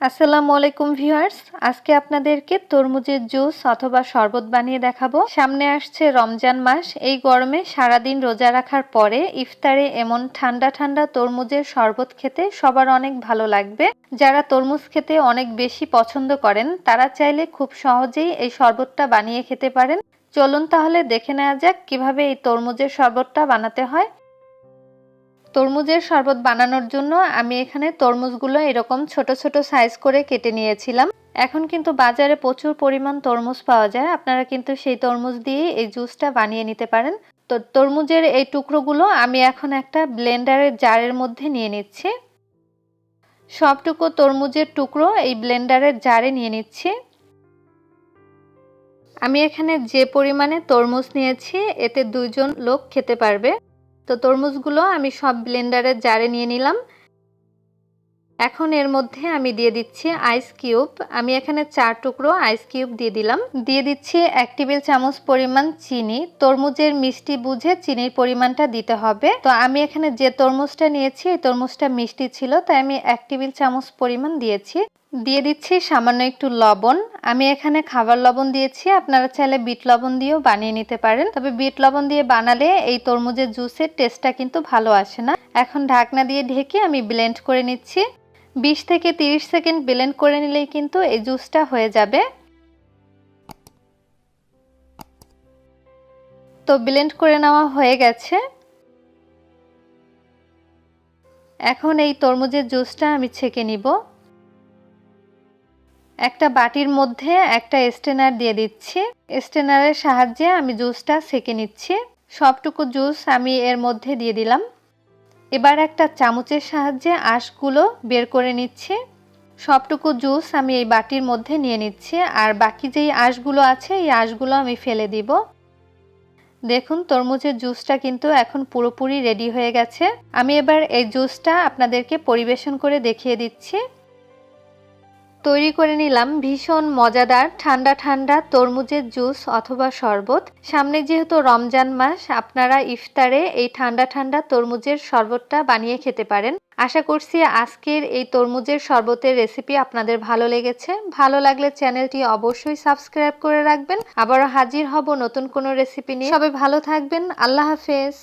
আসসালামু আলাইকুম ভিউয়ার্স, আজকে আপনাদেরকে তরমুজের জুস অথবা শরবত বানিয়ে দেখাবো। সামনে আসছে রমজান মাস। এই গরমে সারাদিন রোজা রাখার পরে ইফতারে এমন ঠান্ডা ঠান্ডা তরমুজের শরবত খেতে সবার অনেক ভালো লাগবে। যারা তরমুজ খেতে অনেক বেশি পছন্দ করেন তারা চাইলে খুব সহজেই এই শরবতটা বানিয়ে খেতে পারেন। চলুন তাহলে দেখে নেওয়া যাক কিভাবে এই তরমুজের শরবতটা বানাতে হয়। তরমুজের শরবত বানানোর জন্য আমি এখানে তরমুজগুলো এরকম ছোট ছোট সাইজ করে কেটে নিয়েছিলাম। এখন কিন্তু বাজারে প্রচুর পরিমাণ তরমুজ পাওয়া যায়, আপনারা কিন্তু সেই তরমুজ দিয়ে এই জুসটা বানিয়ে নিতে পারেন। তো তরমুজের এই টুকরোগুলো আমি এখন একটা ব্লেন্ডারের জারের মধ্যে নিয়ে নিচ্ছি। সবটুকু তরমুজের টুকরো এই ব্লেন্ডারের জারে নিয়ে নিচ্ছি। আমি এখানে যে পরিমাণে তরমুজ নিয়েছি এতে 2 জন লোক খেতে পারবে। তো তরমুজগুলো আমি সব ব্লেন্ডারের জারে নিয়ে নিলাম। এখন এর মধ্যে আমি দিয়ে দিচ্ছি আইস কিউব। আমি এখানে 4 টুকরো আইস কিউব দিয়ে দিলাম। দিয়ে দিচ্ছি 1 টেবিল চামচ পরিমাণ চিনি। তরমুজের মিষ্টি বুঝে চিনির পরিমাণটা দিতে হবে। তো আমি এখানে যে তরমুজটা নিয়েছি এই তরমুজটা মিষ্টি ছিল, তাই আমি 1 টেবিল চামচ পরিমাণ দিয়েছি। দিয়ে দিচ্ছি সামান্য একটু লবণ। আমি এখানে খাবার লবণ দিয়েছি, আপনারা চাইলে বিট লবণ দিয়েও বানিয়ে নিতে পারেন। তবে বিট লবণ দিয়ে বানালে এই তরমুজের জুসের টেস্টটা কিন্তু ভালো আসে না। এখন ঢাকনা দিয়ে ঢেকে আমি ব্লেন্ড করে নিচ্ছি। 20 থেকে 30 সেকেন্ড ব্লেন্ড করে নিলেই কিন্তু এই জুসটা হয়ে যাবে। তো ব্লেন্ড করে নেওয়া হয়ে গেছে। এখন এই তরমুজের জুসটা আমি ছেঁকে নিব। একটা বাটির মধ্যে একটা স্ট্রেনার দিয়ে দিচ্ছি। স্ট্রেনারের সাহায্যে আমি জুসটা ছেঁকে নিচ্ছি। সবটুকু জুস আমি এর মধ্যে দিয়ে দিলাম। এবার একটা চামচের সাহায্যে আঁশগুলো বের করে নিচ্ছি। সবটুকু জুস আমি এই বাটির মধ্যে নিয়ে নিচ্ছি, আর বাকি যেই আঁশগুলো আছে এই আঁশগুলো আমি ফেলে দিব। দেখুন তরমুজের জুসটা কিন্তু এখন পুরোপুরি রেডি হয়ে গেছে। আমি এবার এই জুসটা আপনাদেরকে পরিবেশন করে দেখিয়ে দিচ্ছি। তৈরি করে নিলাম ভীষণ মজাদার ঠান্ডা ঠান্ডা তরমুজের জুস অথবা শরবত। সামনে যেহেতু রমজান মাস, আপনারা ইফতারে এই ঠান্ডা ঠান্ডা তরমুজের শরবতটা বানিয়ে খেতে পারেন। আশা করছি আজকের এই তরমুজের শরবতের রেসিপি আপনাদের ভালো লেগেছে। ভালো লাগলে চ্যানেলটি অবশ্যই সাবস্ক্রাইব করে রাখবেন। আবারও হাজির হব নতুন কোনো রেসিপি নিয়ে। সবাই ভালো থাকবেন। আল্লাহ হাফেজ।